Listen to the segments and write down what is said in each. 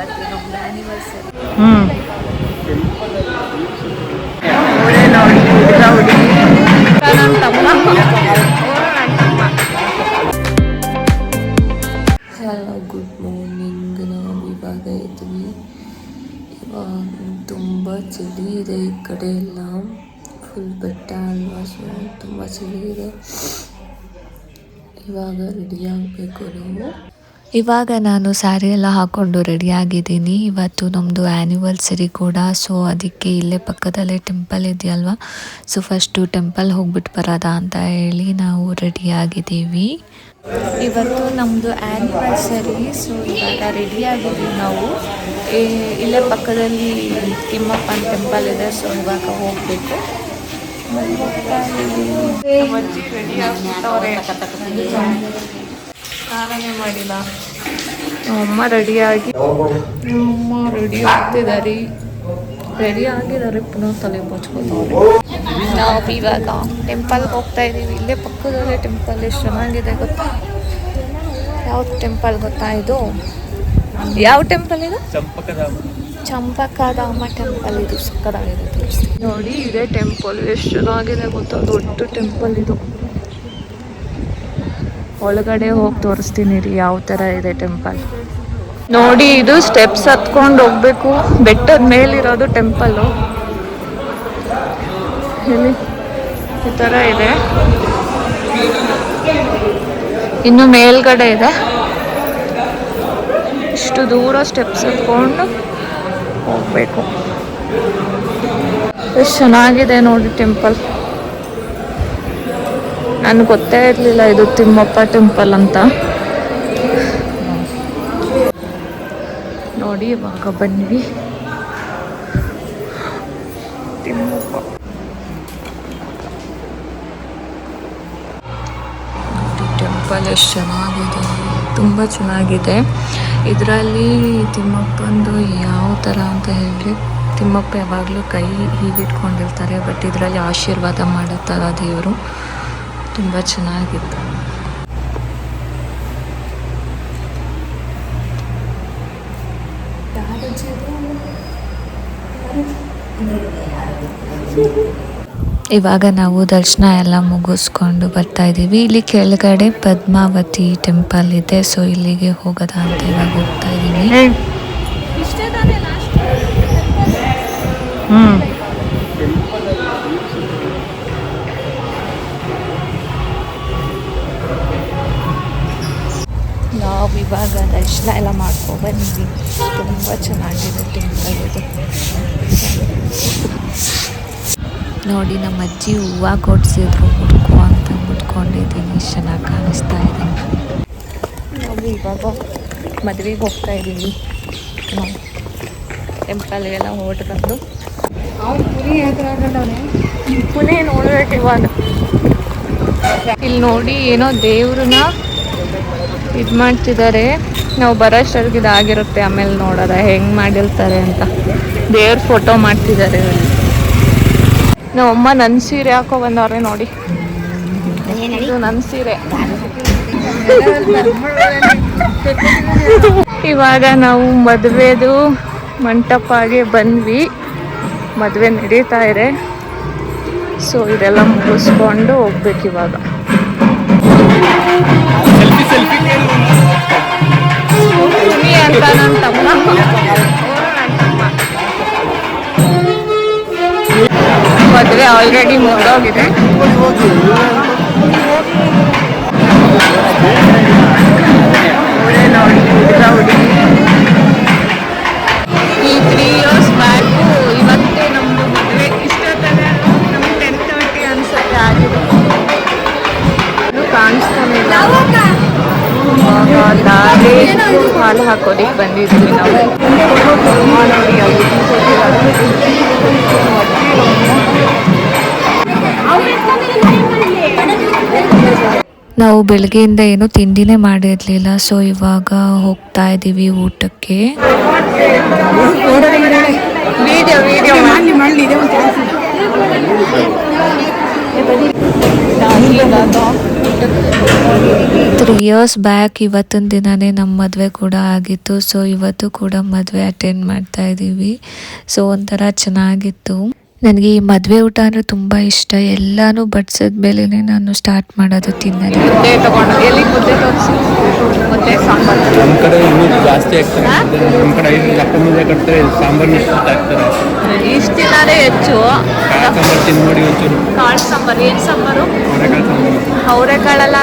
ಇವತ್ತು ನಮ್ದು ಆ್ಯನಿವರ್ಸರಿ. ನೋಡಿ ಹುಡುಗ ಹುಡುಗಿ ನನ್ನ ತಮ್ಮ. Hello, good morning. ನಾವು ಇವಾಗ ಇದ್ವಿ. ಇವಾಗ ತುಂಬ ಚಳಿ ಇದೆ ಈ ಕಡೆ ಎಲ್ಲ, ಫುಲ್ ಬೆಟ್ಟ ಅಲ್ವಾ, ಸೊ ತುಂಬ ಚಳಿ ಇದೆ. ಇವಾಗ ರೆಡಿ ಆಗಬೇಕು ನಾವು. ಇವಾಗ ನಾನು ಸ್ಯಾರಿ ಎಲ್ಲ ಹಾಕ್ಕೊಂಡು ರೆಡಿಯಾಗಿದ್ದೀನಿ. ಇವತ್ತು ನಮ್ಮದು ಆ್ಯನಿವರ್ಸರಿ ಕೂಡ, ಸೊ ಅದಕ್ಕೆ ಇಲ್ಲೇ ಪಕ್ಕದಲ್ಲೇ ಟೆಂಪಲ್ ಇದೆಯಲ್ವ, ಸೊ ಫಸ್ಟು ಟೆಂಪಲ್ ಹೋಗ್ಬಿಟ್ಟು ಬರೋದ ಅಂತ ಹೇಳಿ ನಾವು ರೆಡಿಯಾಗಿದ್ದೀವಿ. ಇವತ್ತು ನಮ್ಮದು ಆ್ಯನಿವರ್ಸರಿ, ಸೊ ಇವಾಗ ರೆಡಿಯಾಗಿದ್ದೀವಿ ನಾವು. ಇಲ್ಲೇ ಪಕ್ಕದಲ್ಲಿ ತಿಮ್ಮಪ್ಪನ ಟೆಂಪಲ್ ಇದೆ, ಸೊ ಇವಾಗ ಹೋಗಬೇಕು. ಸ್ನಾನನೇ ಮಾಡಿಲ್ಲ. ನಮ್ಮಮ್ಮ ರೆಡಿಯಾಗಿ ಆಗ್ತಿದ್ದಾರೆ. ರೆಡಿ ಆಗಿದ್ದಾರೆ, ಪುನಃ ತಲೆ ಬಚ್ಕೋತಾರೆ. ನಾವು ಇವಾಗ ಟೆಂಪಲ್ಗೆ ಹೋಗ್ತಾ ಇದ್ದೀವಿ. ಇಲ್ಲೇ ಪಕ್ಕದಲ್ಲೇ ಟೆಂಪಲ್ ಎಷ್ಟು ಚೆನ್ನಾಗಿದೆ ಗೊತ್ತಾ? ಯಾವ ಟೆಂಪಲ್ ಗೊತ್ತಾ ಇದು? ಯಾವ ಟೆಂಪಲ್ ಇದು? ಚಂಪಕಧಾಮ ಟೆಂಪಲ್. ಇದು ಸಕ್ಕತ್ತಾಗಿದೆ, ತೋರಿಸ್ತೀನಿ ನೋಡಿ. ಇದೇ ಟೆಂಪಲ್ ಎಷ್ಟು ಚೆನ್ನಾಗಿದೆ ಗೊತ್ತಾ? ದೊಡ್ಡ ಟೆಂಪಲ್ ಇದು. ಒಳಗಡೆ ಹೋಗಿ ತೋರಿಸ್ತೀನಿ ರೀ ಯಾವ ಥರ ಇದೆ ಟೆಂಪಲ್. ನೋಡಿ, ಇದು ಸ್ಟೆಪ್ಸ್ ಹತ್ಕೊಂಡು ಹೋಗ್ಬೇಕು. ಬೆಟ್ಟದ ಮೇಲಿರೋದು ಟೆಂಪಲ್ಲು. ಇಲ್ಲಿ ಈ ಥರ ಇದೆ. ಇನ್ನು ಮೇಲ್ಗಡೆ ಇದೆ. ಇಷ್ಟು ದೂರ ಸ್ಟೆಪ್ಸ್ ಹತ್ಕೊಂಡು ಹೋಗ್ಬೇಕು. ಎಷ್ಟು ಚೆನ್ನಾಗಿದೆ ನೋಡಿ ಟೆಂಪಲ್. ನನಗೆ ಗೊತ್ತೇ ಇರಲಿಲ್ಲ ಇದು ತಿಮ್ಮಪ್ಪ ಟೆಂಪಲ್ ಅಂತ. ನೋಡಿ ಇವಾಗ ಬಂದ್ವಿ. ತಿಮ್ಮಪ್ಪ ಟೆಂಪಲ್ ಎಷ್ಟು ಚೆನ್ನಾಗಿದೆ, ತುಂಬ ಚೆನ್ನಾಗಿದೆ. ಇದರಲ್ಲಿ ತಿಮ್ಮಪ್ಪಂದು ಯಾವ ಥರ ಅಂತ ಹೇಳಿ, ತಿಮ್ಮಪ್ಪ ಯಾವಾಗಲೂ ಕೈ ಹೀಗಿಟ್ಕೊಂಡಿರ್ತಾರೆ, ಬಟ್ ಇದರಲ್ಲಿ ಆಶೀರ್ವಾದ ಮಾಡೋ ಥರ ದೇವರು. ತುಂಬ ಚೆನ್ನಾಗಿತ್ತು. ಇವಾಗ ನಾವು ದರ್ಶನ ಎಲ್ಲ ಮುಗಿಸ್ಕೊಂಡು ಬರ್ತಾ ಇದ್ದೀವಿ. ಇಲ್ಲಿ ಕೆಳಗಡೆ ಪದ್ಮಾವತಿ ಟೆಂಪಲ್ ಇದೆ, ಸೊ ಇಲ್ಲಿಗೆ ಹೋಗೋದ ಅಂತ ಇವಾಗ ಹೋಗ್ತಾ ಇದ್ದೀವಿ. ನಾವು ಇವಾಗ ದರ್ಶನ ಎಲ್ಲ ಮಾಡ್ಕೊಂಡು ಬಂದ್ವಿ. ತುಂಬ ಚೆನ್ನಾಗಿದೆ ಟೆಂಪಲ್ ಇದು. ನೋಡಿ, ನಮ್ಮ ಅಜ್ಜಿ ಹೂವು ಕೊಡಿಸಿದ್ರು, ಮುಡ್ಕೊ ಅಂತ ಮುಡ್ಕೊಂಡಿದ್ದೀನಿ. ಚೆನ್ನಾಗಿ ಕಾಣಿಸ್ತಾ ಇದೆ. ನಾವು ಇವಾಗ ಮದುವೆಗೆ ಹೋಗ್ತಾ ಇದ್ದೀವಿ. ನಾವು ಟೆಂಪಲ್ಗೆಲ್ಲ ಹೊರಟು ಬಂದು ಪುನೇ ನೋಡ್ಬೇಕು ಇವಾಗ. ಇಲ್ಲಿ ನೋಡಿ, ಏನೋ ದೇವ್ರನ್ನ ಇದು ಮಾಡ್ತಿದ್ದಾರೆ. ನಾವು ಬರೋಷ್ಟೊಳಗೆ ಇದಾಗಿರುತ್ತೆ, ಆಮೇಲೆ ನೋಡೋದ ಹೆಂಗೆ ಮಾಡಿರ್ತಾರೆ ಅಂತ. ದೇವ್ರ ಫೋಟೋ ಮಾಡ್ತಿದ್ದಾರೆ. ನಮ್ಮಮ್ಮ ನನ್ನ ಸೀರೆ ಹಾಕೋ ಬಂದವ್ರೆ ನೋಡಿ. ಇದು ನನ್ನ ಸೀರೆ. ಇವಾಗ ನಾವು ಮದುವೆದು ಮಂಟಪಗೆ ಬಂದ್ವಿ. ಮದುವೆ ನಡೀತಾ ಇದೆ, ಸೊ ಇದೆಲ್ಲ ಮುಗಿಸ್ಕೊಂಡು ಹೋಗ್ಬೇಕು ಇವಾಗ. ಅಂತ ನನ್ನ ತಮ್ಮ. ಮದುವೆ ಆಲ್ರೆಡಿ ಮುಗಿದೋಗಿದೆ. ನೋಡಿ ಹುಡುಗ ಹುಡುಗಿ. ಈ 3 years ಬ್ಯಾಕು ಇವತ್ತೇ ನಮ್ಮದು ಮದುವೆ. ಇಷ್ಟೊತ್ತಲ್ಲ ನಮ್ಗೆ 10:30 ಅನ್ಸುತ್ತೆ ಆಗಿದೆ. ಕಾಣಿಸ್ತಾನೆ ಇಲ್ಲ. ಹಾಲು ಹಾಕೋದಿಕ್ಕೆ ಬಂದಿದ್ವಿ ನಾವು. ನಾವು ಬೆಳಗ್ಗೆಯಿಂದ ಏನೂ ತಿಂಡಿನೇ ಮಾಡಿರಲಿಲ್ಲ, ಸೊ ಇವಾಗ ಹೋಗ್ತಾ ಇದ್ದೀವಿ ಊಟಕ್ಕೆ. 3 ಇಯರ್ಸ್ ಬ್ಯಾಕ್ ಇವತ್ತಿನ ದಿನನೇ ನಮ್ಮ ಮದುವೆ ಕೂಡ ಆಗಿತ್ತು. ಸೊ ಇವತ್ತು ಕೂಡ ಮದುವೆ ಅಟೆಂಡ್ ಮಾಡ್ತಾ ಇದ್ದೀವಿ. ಸೊ ಒಂಥರ ಚೆನ್ನಾಗಿತ್ತು. ನನಗೆ ಈ ಮದುವೆ ಊಟ ಅಂದರೆ ತುಂಬ ಇಷ್ಟ. ಎಲ್ಲನೂ ಬಡಿಸಿದ ಮೇಲೆ ನಾನು ಸ್ಟಾರ್ಟ್ ಮಾಡೋದು ತಿನ್ನೋದು. ಮುದ್ದೆ ತಗೊಂಡು ಎಲ್ಲಿ ಮುದ್ದೆ ತೋರಿಸಿ, ಮುದ್ದೆ ಸಾಂಬಾರು ನಮ್ಮ ಕಡೆ ಇನ್ನೂ ಜಾಸ್ತಿ ಆಗ್ತಾರೆ. ನಮ್ಮ ಕಡೆ 5 ದಪ್ಪ ಮುದ್ದೆ ಕಟ್ತಾರೆ, ಸಾಂಬಾರು ಇಷ್ಟು ಹಾಕ್ತಾರೆ. ಇಷ್ಟು ದಿನನೇ ಹೆಚ್ಚು. ಕಾಳು ಸಾಂಬಾರು ತಿಂದು ನೋಡಿ ಒಂಚೂರು. ಕಾಳು ಸಾಂಬಾರು ಏನು ಸಾಂಬಾರು? ಅವರೆಕಾಳು ಸಾಂಬಾರು. ಅವರೆಕಾಳೆಲ್ಲ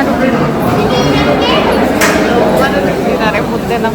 ತಿಂತಿದ್ದಾರೆ ಮುದ್ದೆನ.